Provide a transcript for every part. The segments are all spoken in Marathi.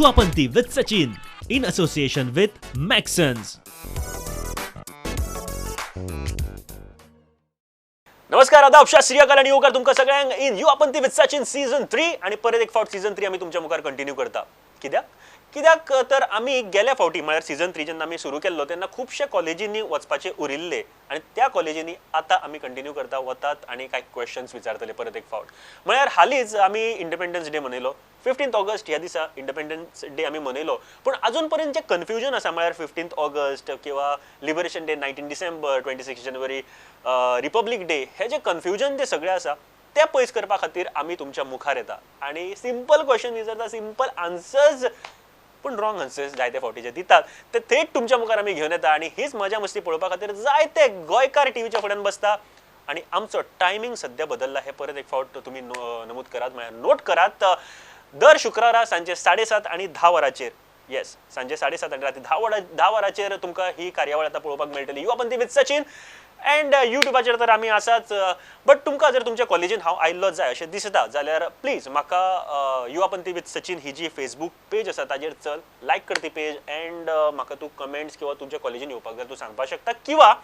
युवापंथी with Sachin in association with Maxons. नमस्कार, आदाब, शात श्री अकाल आणि येवकार तुमकां सगळ्यांक इन युवापंथी विथ सचिन सीझन 3 आणि परत एक फावट सीझन 3 आमी तुमच्या मुखार कंटिन्यू करता. कित्याक तर आमी गेल्या फावटी म्हळ्यार सीझन 3 जेन्ना आमी सुरू केल्लो तेन्ना खुबशे कॉलेजींनी वचपाचे उरिल्ले आणि त्या कॉलेजींनी आतां आमी कंटिन्यू करता वतात आणि कांय क्वेश्चन्स विचारतले परत एक फावट. म्हळ्यार हालींच आमी इंडिपेंडन्स डे मनयलो. 15 ऑगस्ट ह्या दिसा इंडिपेंडन्स डे आमी मनयलो, पूण अजून पर्यंत जे कन्फ्युजन आसा म्हळ्यार 15 ऑगस्ट किंवा लिबरेशन डे 19 डिसेंबर 26 जानेवारी रिपब्लीक डे हे जे कन्फ्युजन जे सगळें आसा ते पयस करपा खातीर आमी तुमच्या मुखार येता आणि सिंपल क्वेश्चन विचारता, सिंपल आन्सर्स पूण रॉंग आन्सर्स जायते फावटीचे दितात ते थेट तुमच्या मुखार आमी घेवन येता आणि हीच मजा मस्ती पळोवपा खातीर जायते गोंयकार टीव्हीच्या फुड्यान बसता. आणि आमचो टायमींग सद्या बदलला हे परत एक फावट तुम्ही नमूद करात, म्हळ्यार नोट करात. दर शुक्रारा सांजे 7:30 आणि 10 वरांचेर, येस सांजे 7:30 आणि राती 10 वरांचेर तुमकां ही कार्यावळ आतां पळोवपाक मेळटली युवापंथी विथ सचिन. अँड युट्यूबाचेर तर आमी आसाच, बट तुमकां जर तुमच्या कॉलेजीन हांव आयल्लो जाय अशें दिसता जाल्यार प्लीज म्हाका युवापंथी विथ सचिन ही जी फेसबूक पेज आसा ताजेर चल, लायक कर ती पेज अँड म्हाका तूं कमेंट्स किंवा तुमच्या कॉलेजीन येवपाक जाय तूं सांगपाक शकता किंवा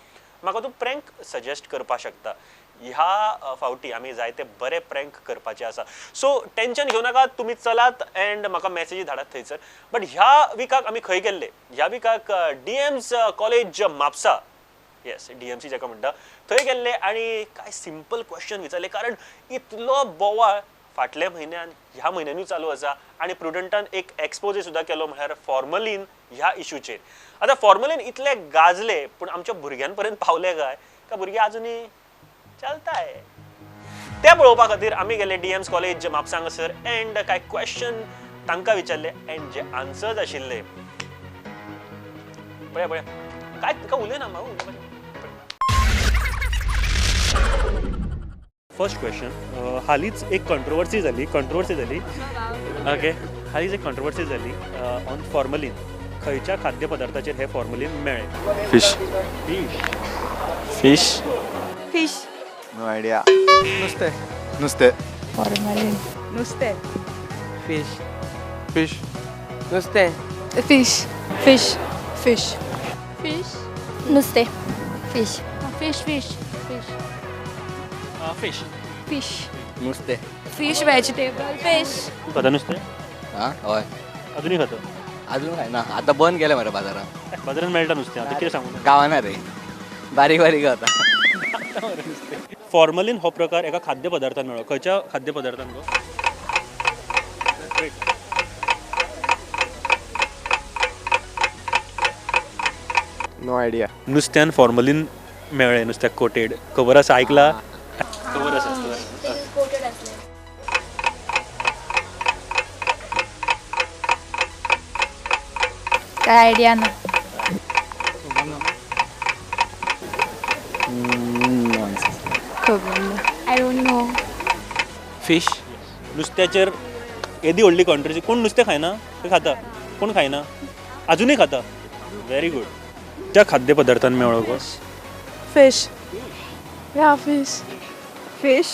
म्हाका तूं प्रँक सजेस्ट करपाक शकता. ह्या फावटी आमी जायते बरे प्रँक करपाचे आसा, सो टेन्शन घेवं नाकात, तुमी चलात अँड म्हाका मॅसेजी धाडात थंयसर. बट ह्या विकाक आमी खंय गेल्ले, ह्या विकाक DM's college Mapusa, yes DMC जाका म्हणटा थंय गेल्ले आणि काय सिंपल क्वेश्चन विचारले, कारण इतलो बोवाळ फाटल्या म्हयन्यान ह्या म्हयन्यांनी चालू आसा आणि प्रुडंटान एक एक्सपोजे सुद्धा केलो म्हळ्यार फॉर्मलीन ह्या इशूचेर. आतां फॉर्मलीन इतले गाजले पूण आमच्या भुरग्यांपर्यंत पावले काय भुरगे अजुनूय चलताय ते पळोवपा खातीर आमी गेले डीएम्स कॉलेज म्हापसा हांगासर अँड काय क्वेश्चन तांकां विचारले अँड जे आन्सर्स आशिल्ले पळया काय तांकां उलयना म्हाका. फर्स्ट क्वेश्चन, हालींच एक कंट्रोवर्सी जाली ओके, हालींच एक कंट्रोवर्सी जाली ऑन फॉर्मलीन. खंयच्या खाद्य पदार्थाचेर हे फॉर्मलीन मेळ्ळें? Fish. Fish. Fish. No idea. नुस्तें. फॉर्मलीन. नुस्तें. फिश. फिश. नुस्तें. फिश. फिश. फिश. फिश. नुस्तें. Fish. Fish. Fish. Fish. Fish. Fish. नुस्तें. Fish vegetable. फिश. खाता नुस्तें? हां हय. अजूनही खाता? अजून काय ना, आता बंद केलं मरे बाजारात. बाजारात मेळटा नुस्तें, आता कितें सांगू? गावाना रे बारीक गावता. फॉर्मलीन हो प्रकार एका खाद्य पदार्थान मेळ्ळो. खंयच्या खाद्य पदार्थान गो? No idea. नुस्त्यान फॉर्मलीन मेळ्ळें, नुस्त्याक कोटेड. खबर आसा, ऐकला? खबर आसा. काय आयडिया ना. खबर ना. I don't no. फिश. नुस्त्याचेर येदी व्हडली कंट्री कोण नुस्तें खायना? ते खाता. कोण खायना? अजूनही खाता. Very good. त्या खाद्य पदार्थान मेळ्ळो गो? फिश. या फिश. फिश.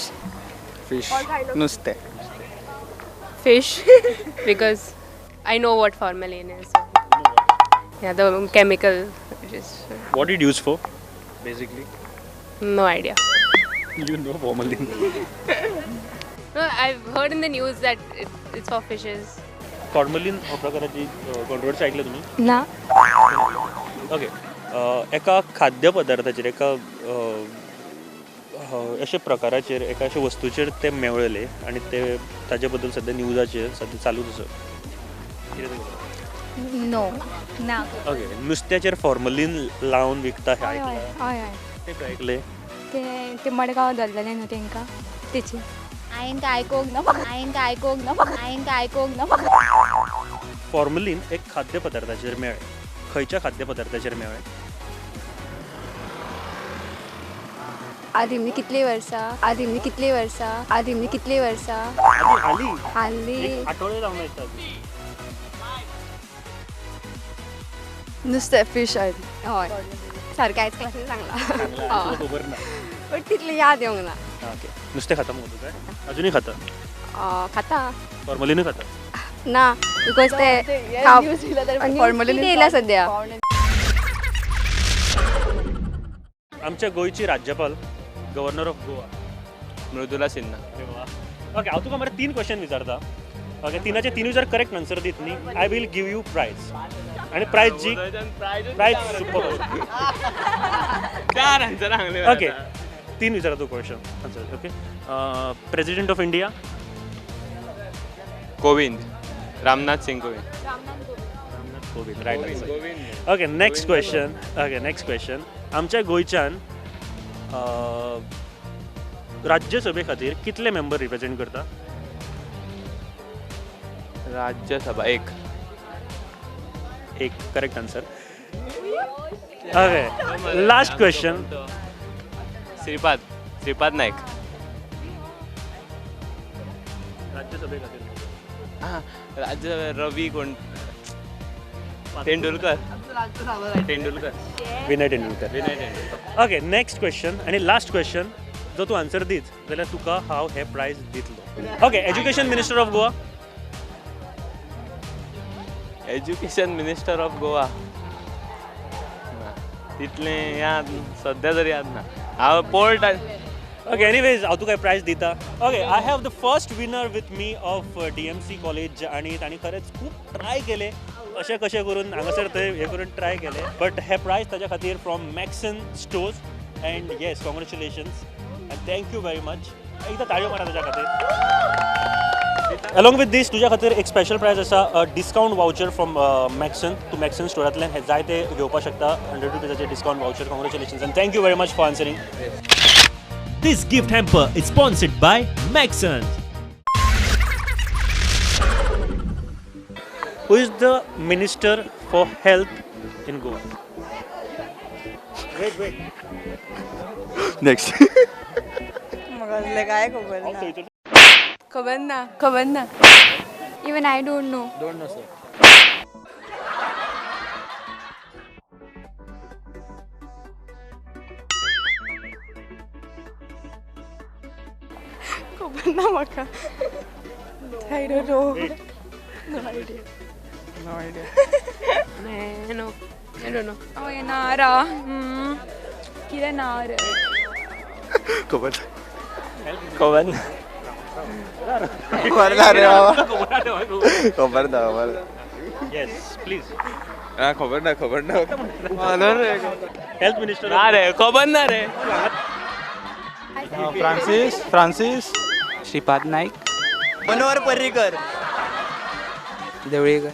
फिश. नुस्तें. Fish. Because I know what formalin is. Yeah, the chemical. What it used for? Basically. No idea. You know formalin. No, I've heard in the news that it's for fishes. Formalin हो प्रकाराची कंट्रोवर्सी ऐकलं तुम्ही? ना. ओके. एका खाद्य पदार्थाचेर एका अशा प्रकाराचेर एका अशा वस्तूचेर ते मेळ्ळले आणि ते ताजे बद्दल सध्या न्यूजाचेर सध्या चालूच आसा. नो. ना. ओके. नुस्त्याचेर फॉर्मलीन लावन विकता हे ऐकलं? हय. ते काय ऐकले? ते मडगांव धरलेले न्हू तेंकां तेची. हांवें आयकोंक ना. फॉर्मलीन एक खाद्य पदार्थाचेर मेळ्ळें. खंयच्या खाद्य पदार्थाचेर मेळ्ळें? आदीं कितली वर्सां हाल्ली. आठवडे जावन येतात. नुस्तें. फिश. हय सारकें आयज क्लासीन सांगला खबर ना. बट तितलें याद येवंक ना. ओके. नुस्तें खाता मग तू काय? अजूनही खाता? खाता. फॉर्मलीनूय खाता? ना बिकॉज ते फॉर्म्युला दिला सध्या. आमच्या गोयची राज्यपाल governor of Goa. Mridula Sinha. Okay हांव तुका मरे 3 क्वेश्चन विचारता. ओके तिनाचे 3 जर करेक्ट आन्सर दित न्ही I will give you prize. आणि प्रायज जी प्रायज सुपर. 4 आन्सर सांगले. ओके 3 विचारा तू question answer. Okay president of India. Kovind. Ramnath Singh Kovind. Kovind right answer. Okay next question. Okay next question आमच्या गोंयच्यान राज्यसभे खातीर कितले मेंबर रिप्रेझेंट करता. Rajya Sabha 1. Correct answer. Okay last question. Shripad Naik. राज्यसभे खातीर हां राज्य रवी कोण Tendulkar. Vinay Tendulkar. Okay next question आणि लास्ट क्वेश्चन जो तू आन्सर दीत जाल्यार तुका हांव हे प्रायज दितलो. Okay education minister of Goa. Education minister of Goa तितले याद सध्या तरी याद ना. हांव पोर्ट. ओके एनिवेज हांव तुका प्रायज दिता. Okay I have the first winner with me of DMC college आणि तांणी खरेंच खूब ट्राय केले अशें कशें करून हांगासर थंय हे करून ट्राय केले बट हे प्रायज ताच्या खातीर from Maxon stores and yes congratulations and thank you very much. एकदा ताळयो मारा ताच्या खातीर. अलॉंग विथ दीस तुज्या खातीर एक स्पेशल प्रायज आसा डिस्काउंट वाउचर फ्रॉम मॅक्सन. तूं मॅक्सन स्टोरांतल्यान हे जाय ते घेवपाक शकता. 100 रुपीजाचें discount voucher. Congratulations and thank you very much for answering. This gift hamper is sponsored by Maxon. Who is the Minister for Health in Goa? Wait. Next. मग काय खबर ना. Even I don't no. खबर ना म्हाका. I don't know. No idea. No, I don't know. ओय नारा कितें नार. खबर ना रे बाबा. खबर ना. Yes, please. खबर ना. Health Minister. ना रे खबर ना रे. फ्रान्सिस. श्रीपाद नाईक. मनोहर पर्रीकर. देवळीकर.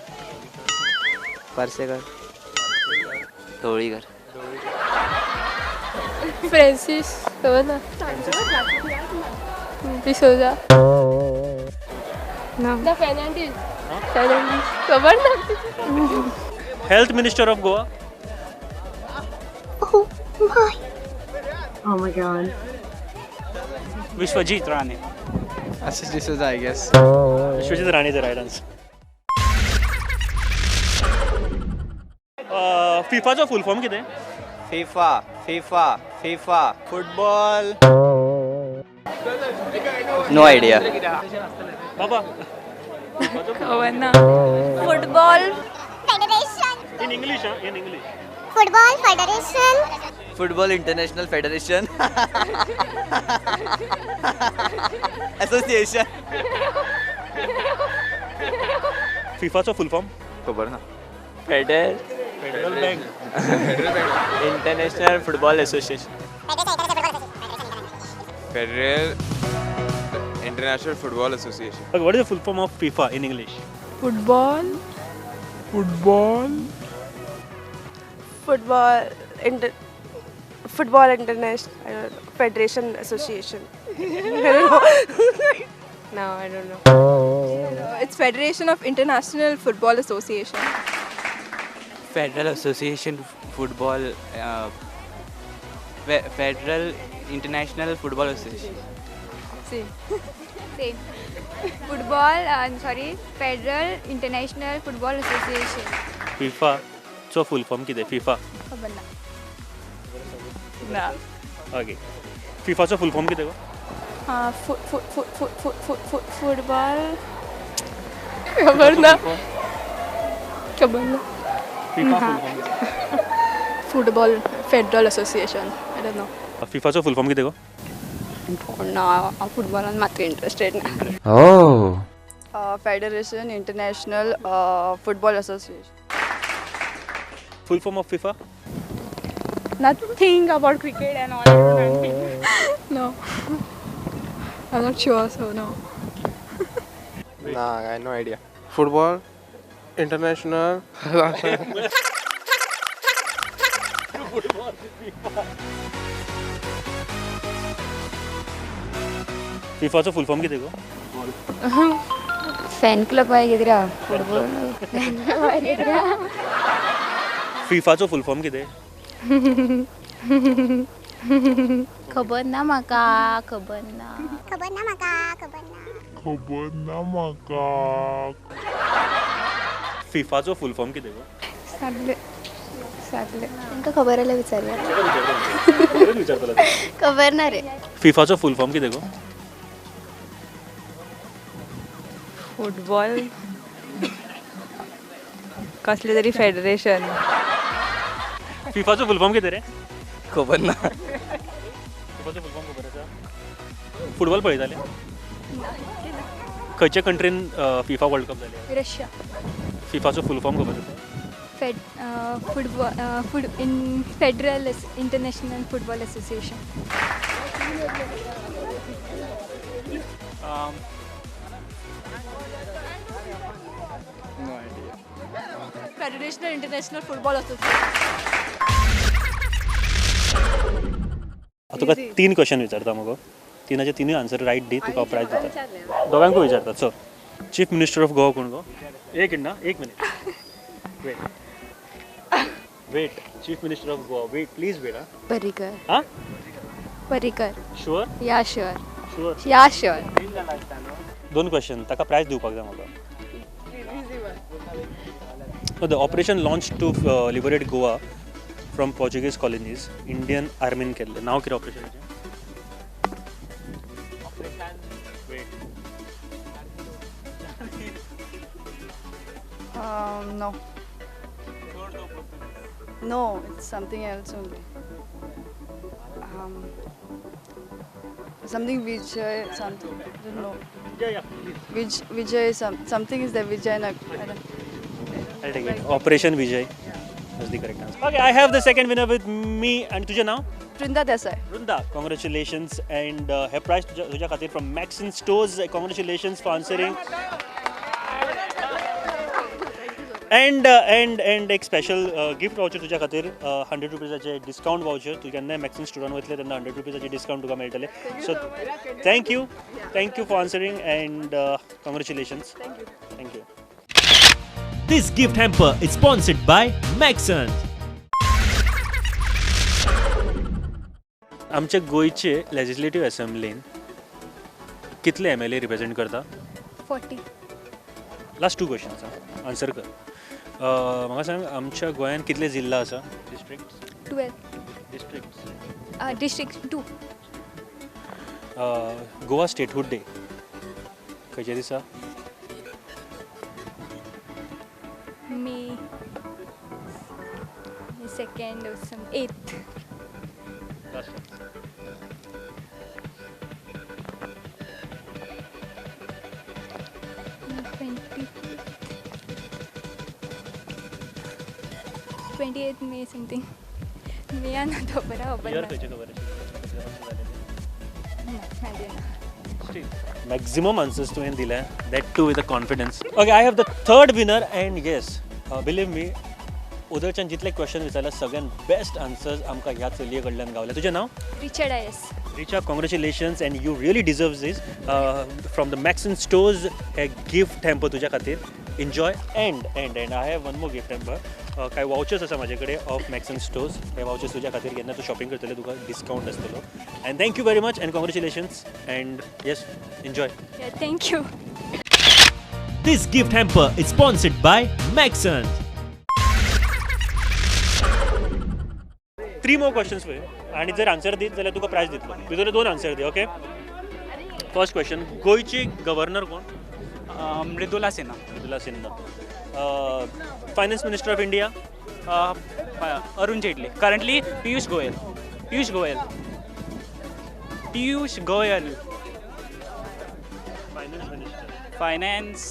पार्सेकर. ढवळीकर. Francis, खबर ना. D'Souza. No. The Fernandez. खबर ना. Health Minister of Goa. Oh my god. Vishwajit Rane. Ashish D'Souza I guess. Vishwajit Rane the right answer. फिफाचो फुल फॉर्म कितें. FIFA football. No idea. बाबा खबर ना. Football in English in English. Football federation. Football international federation. Association. फिफाचो फुल फॉर्म. खबर ना. Federal bank. International football association. Federal international football association. Okay, what is the full form of FIFA in English? Football. Football International Federation Association. I don't know. No, I don't know. It's Federation of International Football Association. Federal association football. Federal international football association. Same. Football. Federal International Football Association. फिफाचो फुल फॉर्म कितें. फिफा. खबर ना. ना. ओके फिफाचो फुल फॉर्म कितें गो. Football खबर ना खबर ना football federal association I don't know फिफाचो फुल फॉर्म कितें गो ना हांव फुटबॉलान मात्र इंटरेस्टेड ना federation international football association full form of FIFA nothing about cricket and all. No, I'm not sure. So no. Nah, I have no idea. Football, international. फिफाचो फुल फॉर्म कितें गो फॅन क्लब आहे कितें फुटबॉल फिफाचो फुल फॉर्म कितें खबर ना म्हाका खबर ना फिफाचो फुल फॉर्म कितें गो सागले तांकां खबर आल्या विचारया खबर ना रे फिफाचो फुल फॉर्म कितें गो फुटबॉल कसले तरी फेडरेशन फिफाचो फुल फॉर्म कितें रे खबर ना फिफाचो फुल फॉर्म खबर आसा फुटबॉल पळयताले खंयच्या कंट्रीन फिफा वर्ल्ड कप जाले रशिया फिफाचो फुल फॉर्म खबर आसा federal international football association federational international football association तुका 3 क्वेश्चन विचारता मगो तिनाचे तिनूय आन्सर रायट दी तुका प्रायज दिता दोगांकूय विचारता so chief minister of Goa कोण गो एक minute wait chief minister of Goa wait please wait Parrikar हां Parrikar sure yeah sure sure yeah sure 2 question ताका प्रायज दिवपाक जाय म्हाका The operation launched to liberate Goa from Portuguese colonies. Indian Army केल्ले नाव कितें ऑपरेशनाचें No. No, it's something else only. Something Vijay, something. I don't know. Vijay, something is the Vijay. I'll take it. Operation Vijay was the correct answer. Okay, I have the second winner with me. And तुझे नाव? Brinda Desai. Brunda, congratulations and her prize तुझ्या खातीर from Maxon Stores. Congratulations for answering. And एक स्पेशल गिफ्ट वाउचर तुझ्या खातीर 100 रुपयाचे डिस्काउंट वाउचर तू केन्नाय मॅक्सिन स्टोरान वयतले तेन्ना 100 रुपयाचे डिस्काउंट तुका मेळटले so thank you for answering and congratulations thank you This gift hamper is sponsored by Maxon. आमच्या गोंयचे लेजिस्लेटिव्ह असेंब्लीन कितले MLA रिप्रेझेंट करता 40 लास्ट 2 क्वेश्चन्स आन्सर कर म्हाका सांग आमच्या गोंयान कितले जिल्ला आसा district 12 district 2 Goa statehood day खंयच्या दिसा मे 2nd or some 8th May something मे ना तो बरा मॅक्झिमम आन्सर्स तुवें दिले that too with a confidence okay I have the third winner and yes believe me उदरच्यान जितले क्वेश्चन विचारले सगळ्यान बेस्ट आन्सर्स आमकां ह्या चलये कडल्यान गावले तुजें नाव रिचर्ड आयस Richa, congratulations and you really deserve this from the Maxon Stores a gift hamper तुझ्या खातीर enjoy and I have one more gift hamper काय वाउचर्स आसा म्हाजे कडेन ऑफ मॅक्सन स्टोर्स हे वाउचर्स तुझ्या खातीर केन्ना तूं शॉपिंग करतले तुका डिस्काउंट आसतलो and thank you very much and congratulations and yes enjoy thank you This gift hamper is sponsored by Maxon. 3 more questions for you आणि जर आन्सर दीत जाल्यार तुका प्रायज दितलो भितर 2 आन्सर दी ओके फर्स्ट क्वेश्चन गोंयची गव्हर्नर कोण Mridula Sinha. Mridula Sinha. Finance minister of India. Arun Jaitley. Currently Piyush Goyal. Piyush Goyal. Piyush Goyal. Finance minister. Finance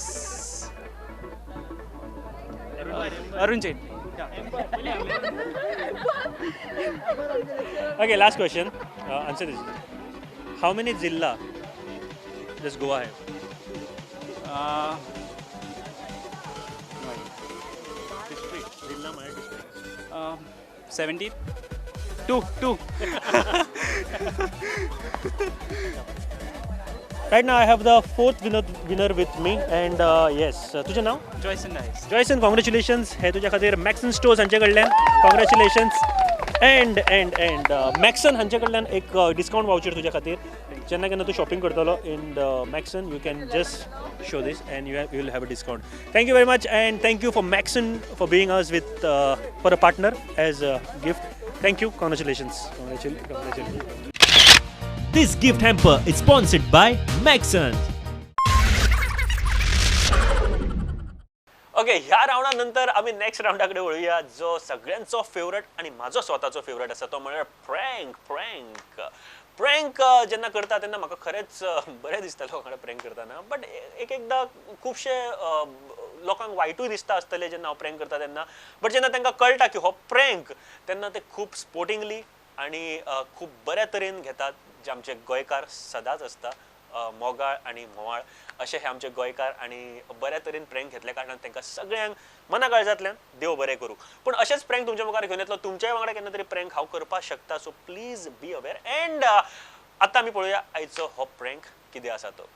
Arun Jaitley. Okay, last question. Answer this. How many Zilla does Goa have? 70. 2. Right now I have the fourth winner with me and yes, तुझं नाव? जॉयसन डायस. जॉयसन, कॉंग्रॅच्युलेशन्स. हे तुझ्या खातीर मॅक्सन स्टोर्स हांचे कडल्यान कॉंग्रॅच्युलेशन्स. अँड मॅक्सन हांचे कडल्यान एक डिस्काउंट वाउचर तुझ्या खातीर. जेन्ना केन्ना तूं शॉपिंग करतलो in Maxon you can just show this and you will have a discount. Thank you very much and thank you for Maxon for being us with for a partner as a gift. Thank you. Congratulations. Congratulations. This gift hamper is sponsored by Maxon. Okay, ह्या राऊंडानंतर आम्ही नेक्स्ट राऊंडाकडे वळूया जो सगळ्यांचो फेवरेट आणि माझो स्वताचो फेवरेट आसा तो म्हणजे प्रँक जेन्ना करता तेन्ना म्हाका खरेंच बरें दिसता लोकांकडे प्रँक करताना. बट एकदा खुबशे लोकांक वायटूय दिसता आसतलें जेन्ना हांव प्रँक करता तेन्ना. बट जेन्ना तांकां कळटा की हो प्रँक तेन्ना ते खूब स्पोर्टिंगली आणि खूब बऱ्या तरेन घेतात. जे आमचे गोंयकार सदांच आसता मोगाळ आणि मोवाळ अशे हे आमचे गोंयकार आणि बऱ्या तरेन प्रँक घेतल्या कारणान तांकां सगळ्यांक मना काळजांतल्यान देव बरें करूं. पूण अशेंच प्रँक तुमच्या मुखार घेवन येतलो. तुमच्याय वांगडा केन्ना तरी प्रँक हांव करपाक शकता. So please be aware. And आतां आमी पळोवया आयचो हो प्रँक कितें आसा तो.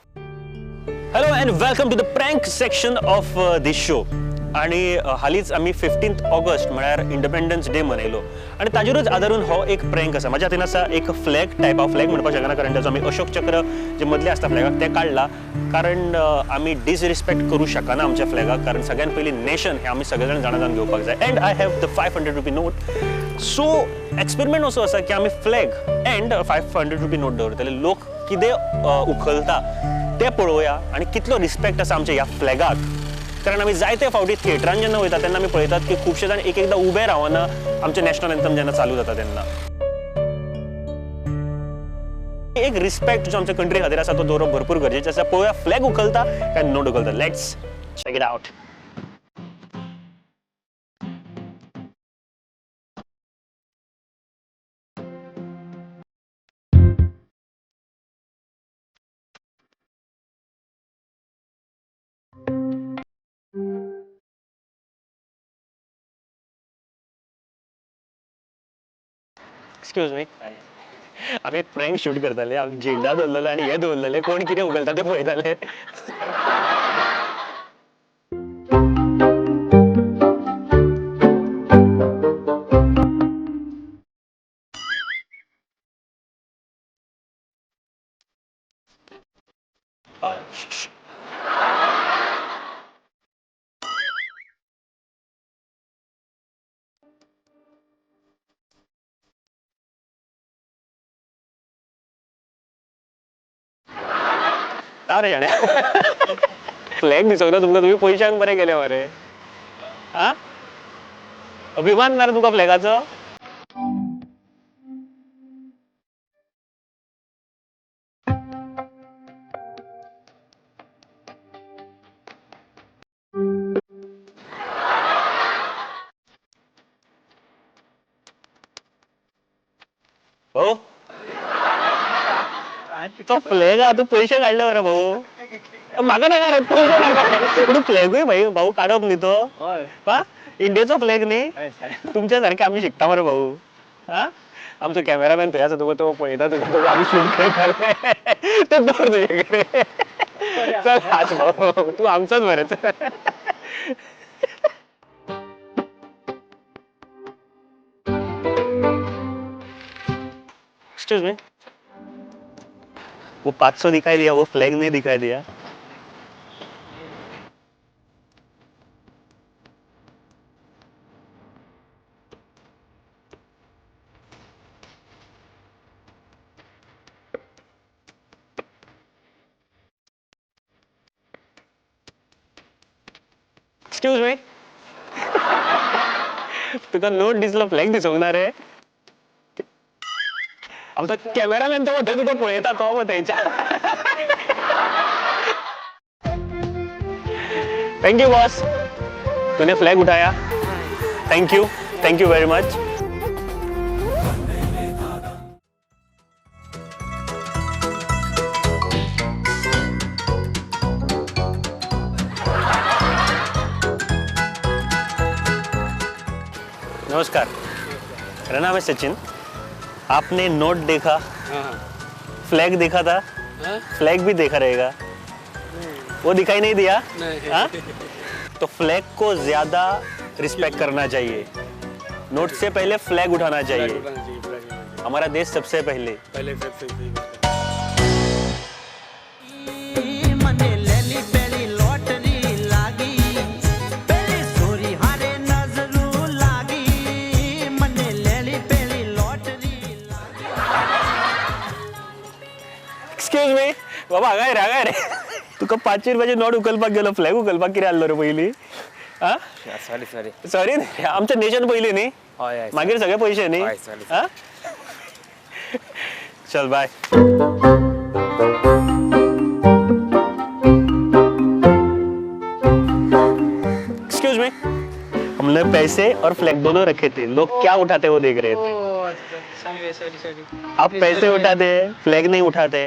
Hello and welcome to the prank section of this show. आणि हालींच आमी 15 ऑगस्ट म्हळ्यार इंडिपेंडन्स डे मनयलो आणि ताजेरूच आदारून हो एक प्रँक आसा. म्हाज्या हातीन आसा एक फ्लॅग टायप ऑफ फ्लॅग म्हणपाक शकना कारण ताचो आमी अशोक चक्र जे मदले आसता फ्लॅगाक ते काडला कारण आमी डिसरिस्पेक्ट करूं शकना आमच्या फ्लॅगाक. कारण सगळ्यान पयलीं नेशन हे आमी सगळे जाण जाणा घेवपाक जाय. And I have the 500 rupee note. So experiment असो आसा की आमी फ्लॅग अँड 500 रुपी नोट दवरतले. लोक कितें उखलता ते पळोवया आणि कितलो रिस्पेक्ट आसा आमच्या ह्या फ्लॅगाक. कारण आमी जायते फावटी थिएटरान जेन्ना वयता तेन्ना आमी पळयतात की खुबशे जाण एकदा उबे रावना आमचें नॅशनल एंथम जेन्ना चालू जाता तेन्ना. एक रिस्पेक्ट जो आमच्या कंट्री खातीर आसा तो दवरप भरपूर गरजेचें आसा. पळोवया फ्लॅग उखलता काय नोट उखलता. Let's check it out. Excuse me. आमी एक प्रँक शूट करताले. हांव झेंडा दवरलेलो आनी हे दवरलेले कोण कितें उखलता ते पळयताले. अरे जाण्या फ्लॅग दिसवता तुमकां. तुम्ही पयशांक बरे गेले मरे. हा अभिमान ना रे तुका फ्लॅगाचो. भाऊ तो फ्लॅग हा तू पैसे काढले बरं भाऊ. म्हाका नाका रे पैसे नाका. फ्लॅगूय भाई भाऊ काढप न्ही तो. पा इंडियेचो फ्लॅग न्ही. तुमच्या सारखे आम्ही शिकता मरे भाऊ. हा आमचो कॅमेरामॅन थंय आसा तुका तो पळयता तुका आमी शूट करता ते दवर तुजे कडेन. चल हाच भाऊ तू आमचोच मरे. Excuse me. वो 500 दिखाई दिया, वो फ्लैग नहीं दिखाई दिया. एक्सक्यूज मी तुका नोट दिसलो फ्लॅग दिसवणार आहे आमचा कॅमेरामॅन तो होता तुका पळयता तो मग थंयच्या थैंक यू बॉस तूने फ्लैग उठाया थैंक यू वेरी मच नमस्कार मेरा नाम है सचिन आपने नोट देखा फ्लैग देखा था फ्लैग भी देखा रहेगा वो दिखाई नहीं दिया हाँ? तो फ्लैग को ज्यादा रिस्पेक्ट करना चाहिए नोट से पहले फ्लैग उठाना चाहिए हमारा देश सबसे पहले एक्सक्यूज मी बाबा आगाय रे तुका 5 रुपयाची नोट उकलपाक गेलो फ्लॅग उकलपाक कितें आसलो रे पयली हा सॉरी आमच्या नेशन पयली न्ही मागीर सगळे पैसे न्ही हा चल बाय एक्सक्यूज मी हमने पैसे और फ्लैग दोनों रखे थे लोग क्या उठाते वो देख रहे थे आप पैसे उठाते फ्लैग नहीं उठाते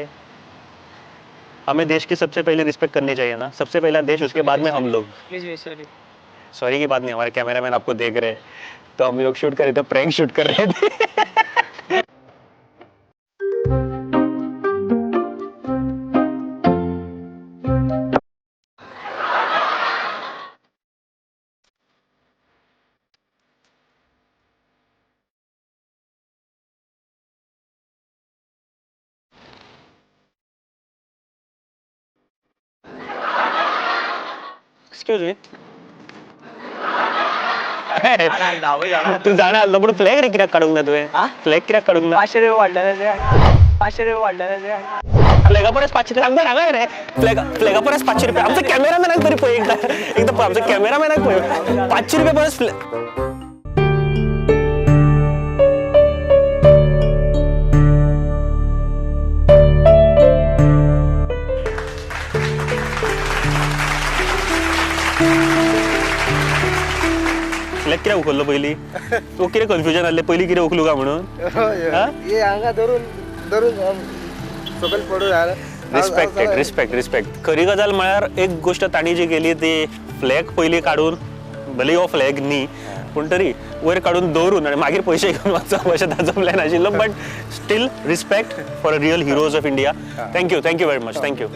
हमें देश की सबसे पहले रिस्पेक्ट करनी चाहिए ना सबसे पहला देश उसके बाद में हम लोग सॉरी की बात नहीं हमारे कैमरामैन आपको देख रहे हैं तो हम लोग शूट कर रहे थे प्रैंक शूट कर रहे थे एक्सक्यूज मी तू जाणा आलो पण फ्लॅग रे कित्याक काडूंक ना तुवें फ्लॅग कित्याक काडूंक ना 500 रुपये वाढले फ्लॅगा परस 500 सांगता हांगा रे फ्लॅगा परस 500 रुपये आमचा कॅमेरामॅनाक तरी पळय एकदा आमचा कॅमेरामॅनाक पळय 500 रुपये परस फ्लॅग कित्याक उखल्लो पयली तू कितें कन्फ्युजन आसलें पयली कितें उखलू का म्हणून ये हांगा धरून सकयल पडू यार रिस्पेक्ट खरी गजाल म्हळ्यार एक गोष्ट तांणी जी केली ती फ्लॅग पयली काडून भले हो फ्लॅग न्ही पूण तरी वयर काडून दवरून आनी मागीर पयशे घेवन वचप अशें ताचो प्लॅन आशिल्लो but still respect for a real heroes of India thank you very much thank you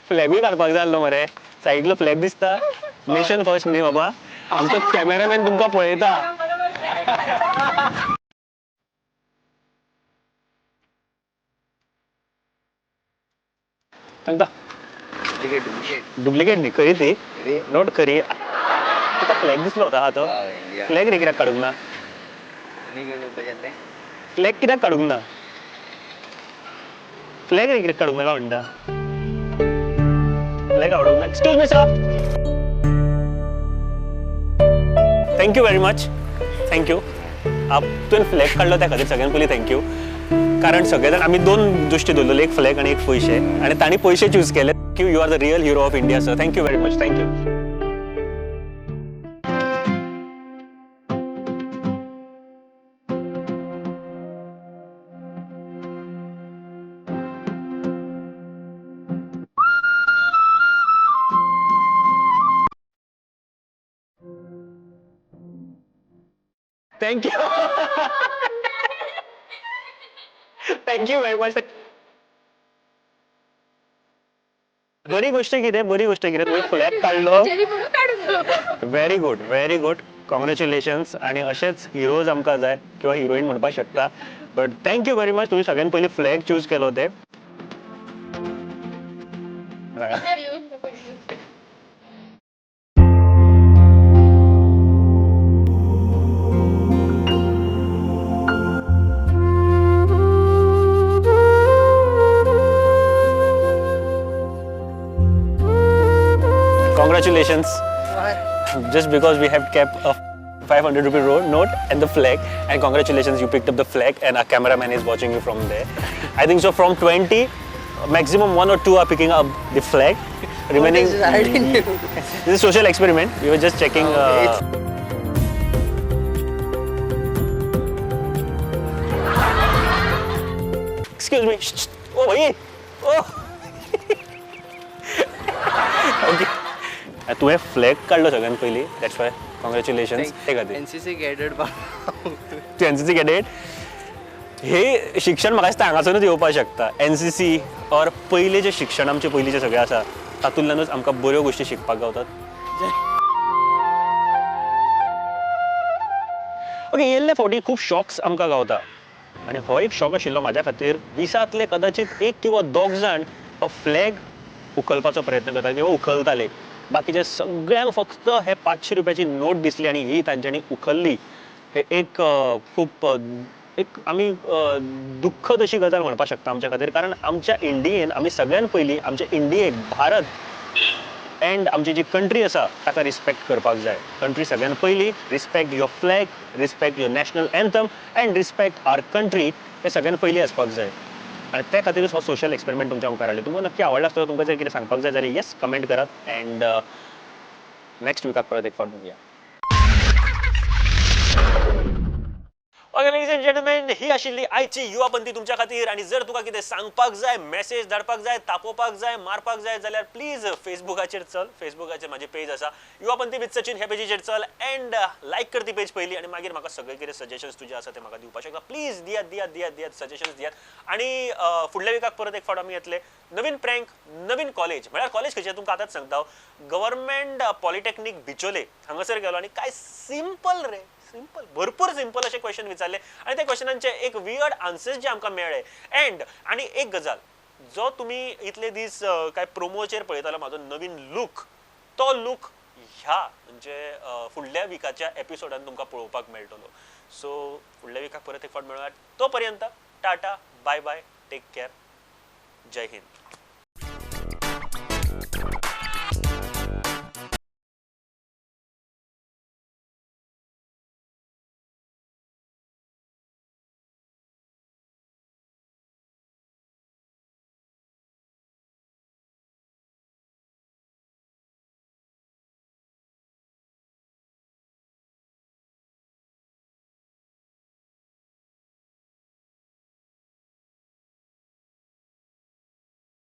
फ्लॅगूय काडपाक जाय आसलो मरे सायडीतलो फ्लॅग दिसता नेशन फर्स्ट न्ही बाबा आमचो कॅमेरामॅन तुमकां पळयता सांगता डुप्लिकेट न्ही खरी ती नोट खरी तुका फ्लॅग दिसलो होता हा तो फ्लॅग रे कित्याक काडूंक ना फ्लॅग कित्याक काडूंक ना फ्लॅग रे कित्याक काडूंक ना काय म्हणटा फ्लॅग आवडूंक ना excuse me sir thank you very much thank you तुवें फ्लॅग काडलो त्या खातीर सगळ्यान पयलीं थँक्यू. कारण सगळे जाण आमी 2 गोश्टी दवरलेल्यो, एक फ्लॅग आनी एक पयशे, आनी तांणी पयशे चूज केले. You are the real hero of India sir. Thank you very much. Thank you. Thank you. Thank you very much. बरी गोष्ट कितें तुवें फ्लॅग काडलो. Very good. कॉंग्रॅच्युलेशन्स. आणि अशेच हिरोज आमकां जाय किंवा हिरोईन म्हणपाक शकता. But thank you very much. तुवें सगळ्यान पयलीं फ्लॅग चूज केलो ते. Congratulations. Just because we have kept a 500 rupee note and the flag, and congratulations, you picked up the flag and our cameraman is watching you from there. I think so from 20, maximum 1 or 2 are picking up the flag. Remaining, I didn't know. this is a social experiment. We were just checking. Excuse me. Shh, shh. Oh, hey. Oh. Okay. तुवें फ्लॅग काडलो सगळ्यान पयलीं. That's why congratulations. ते खातीर एनसीसी कॅडेट तूं एनसीसी कॅडेट. हे शिक्षण म्हाका दिसता हांगासरूनच येवपाक शकता. एनसीसी ऑर पयलें जें शिक्षण आमचें पयलींचें सगळें आसा तातूंतल्यानूच आमकां बऱ्यो गोश्टी शिकपाक गावतात. ओके, येयल्ले फावटी खूब शॉक्स आमकां गावता. आनी हो एक शॉक आशिल्लो म्हाज्या खातीर. दिसांतले कदाचित 1 किंवा 2 जाण हो फ्लॅग उखलपाचो प्रयत्न करतात किंवा उखलताले. बाकीचे सगळ्यांक फक्त हे 500 रुपयाची नोट दिसली आनी ही तांच्यांनी उखल्ली. हे एक खूब एक आमी दुख्खद अशी गजाल म्हणपाक शकता आमच्या खातीर. कारण आमच्या इंडियेन आमी सगळ्यान पयलीं आमच्या इंडियेक भारत एंड आमची जी कंट्री आसा ताका रिस्पेक्ट करपाक जाय. कंट्री सगळ्यान पयलीं. Respect your flag, respect your national anthem and respect our country. हे सगळ्यान पयलीं आसपाक जाय. आणि त्या खातीरच हो सोशल एक्सपेरिमेंट तुमच्या मुखार हाडलो. तुमकां नक्की आवडला आसतलो. तुमकां जर कितें सांगपाक जाय जाल्यार येस कमेंट करात. एंड नेक्स्ट विकाक परत एक फावट मेळुया. ओके लेडीज एंड जेंटलमॅन, ही आशिल्ली आयची युवापंथी तुमच्या खातीर. आणि जर तुका कितें सांगपाक जाय, मेसेज धाडपाक जाय, तापोवपाक जाय, मारपाक जाय जाल्यार प्लीज फेसबुकाचेर चल. फेसबुकाचेर म्हाजें पेज आसा युवापंथी विथ सचिन. ह्या पेजीचेर चल एंड लायक कर ती पेज पयली. आनी मागीर म्हाका सगळे कितें सजेशन्स तुजे आसा ते म्हाका दिवपाक शकता. प्लीज दियात सजेशन्स दियात. आणि फुडल्या विकाक परत एक फावट आमी येतले. नवीन प्रँक, नवीन कॉलेज. म्हळ्यार कॉलेज खंयचें तुमकां आतांच सांगता. गव्हर्नमेंट पॉलिटेक्नीक बिचोले हांगासर गेलो आनी काय सिंपल रे. सिंपल, भरपूर सिंपल असे क्वेश्चन विचारले आणि त्या क्वेश्चनांचे एक वियर्ड आन्सर्स जे आमकां मेळ्ळे. एंड आणि एक गजाल, जो तुम्ही इतले दीस काय प्रोमोचेर पळयतालो म्हाजो नवीन लूक, तो लूक ह्या म्हणजे फुडल्या विकाच्या एपिसोडान तुमकां पळोवपाक मेळटलो. सो फुडल्या विकाक परत एक फावट मेळुया. तो पर्यंत tata, bye bye, take care, जय हिंद.